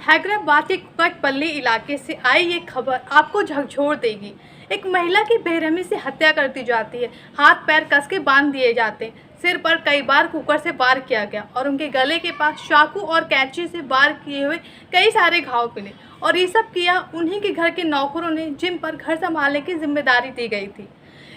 हैदराबाद के कुकटपल्ली इलाके से आई ये खबर आपको झकझोर देगी। एक महिला की बेरहमी से हत्या कर दी जाती है। हाथ पैर कस के बांध दिए जाते हैं। सिर पर कई बार कुकर से वार किया गया और उनके गले के पास चाकू और कैंची से वार किए हुए कई सारे घाव मिले। और ये सब किया उन्हीं के घर के नौकरों ने, जिन पर घर संभालने की जिम्मेदारी दी गई थी।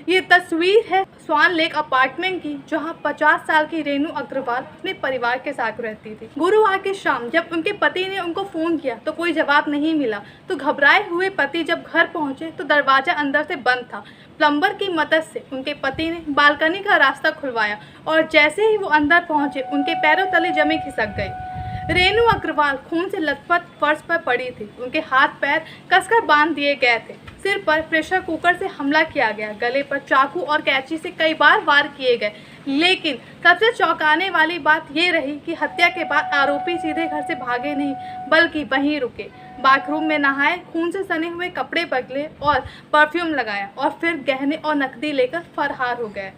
ये तस्वीर है स्वान लेक अपार्टमेंट की, जहां 50 साल की रेनू अग्रवाल अपने परिवार के साथ रहती थी। गुरुवार की शाम जब उनके पति ने उनको फ़ोन किया तो कोई जवाब नहीं मिला। तो घबराए हुए पति जब घर पहुंचे तो दरवाज़ा अंदर से बंद था। प्लम्बर की मदद से उनके पति ने बालकनी का रास्ता खुलवाया और जैसे ही वो अंदर पहुंचे उनके पैरों तले जमी खिसक गई। रेनू अग्रवाल खून से लथपथ फर्श पर पड़ी थी। उनके हाथ पैर कसकर बांध दिए गए थे। सिर पर प्रेशर कुकर से हमला किया गया। गले पर चाकू और कैंची से कई बार वार किए गए। लेकिन सबसे चौंकाने वाली बात ये रही कि हत्या के बाद आरोपी सीधे घर से भागे नहीं, बल्कि वहीं रुके। बाथरूम में नहाए, खून से सने हुए कपड़े बदले और परफ्यूम लगाया और फिर गहने और नकदी लेकर फरार हो गए।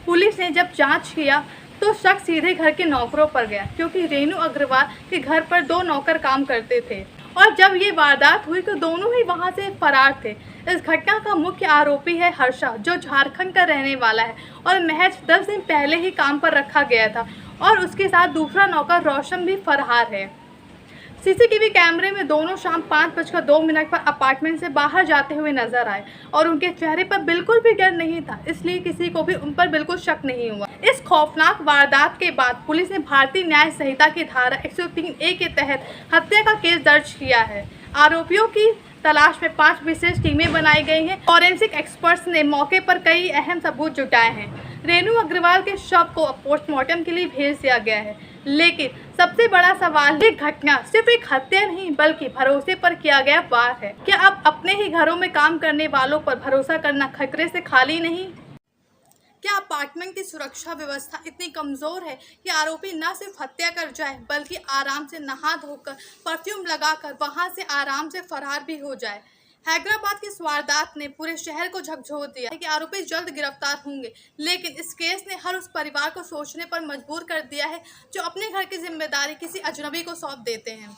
पुलिस ने जब जांच किया तो शक सीधे घर के नौकरों पर गया, क्योंकि रेनू अग्रवाल के घर पर 2 नौकर काम करते थे और जब ये वारदात हुई तो दोनों ही वहां से फरार थे। इस घटना का मुख्य आरोपी है हर्षा, जो झारखंड का रहने वाला है और महज 10 दिन पहले ही काम पर रखा गया था। और उसके साथ दूसरा नौकर रोशन भी फरार है। सीसीटीवी कैमरे में दोनों शाम 5:02 पर अपार्टमेंट से बाहर जाते हुए नजर आए और उनके चेहरे पर बिल्कुल भी डर नहीं था, इसलिए किसी को भी उन पर बिल्कुल शक नहीं हुआ। इस खौफनाक वारदात के बाद पुलिस ने भारतीय न्याय संहिता की धारा 103A के तहत हत्या का केस दर्ज किया है। आरोपियों की तलाश में 5 विशेष टीमें बनाई गई हैं। फॉरेंसिक एक्सपर्ट्स ने मौके पर कई अहम सबूत जुटाए हैं। रेनू अग्रवाल के शव को पोस्टमार्टम के लिए भेज दिया गया है। लेकिन सबसे बड़ा सवाल, ये घटना सिर्फ एक हत्या नहीं बल्कि भरोसे पर किया गया वार है। क्या अब अपने ही घरों में काम करने वालों पर भरोसा करना खतरे से खाली नहीं? क्या अपार्टमेंट की सुरक्षा व्यवस्था इतनी कमज़ोर है कि आरोपी न सिर्फ हत्या कर जाए बल्कि आराम से नहा धोकर परफ्यूम लगाकर वहां से आराम से फरार भी हो जाए? हैदराबाद की इस वारदात ने पूरे शहर को झकझोर दिया है कि आरोपी जल्द गिरफ्तार होंगे। लेकिन इस केस ने हर उस परिवार को सोचने पर मजबूर कर दिया है जो अपने घर की जिम्मेदारी किसी अजनबी को सौंप देते हैं।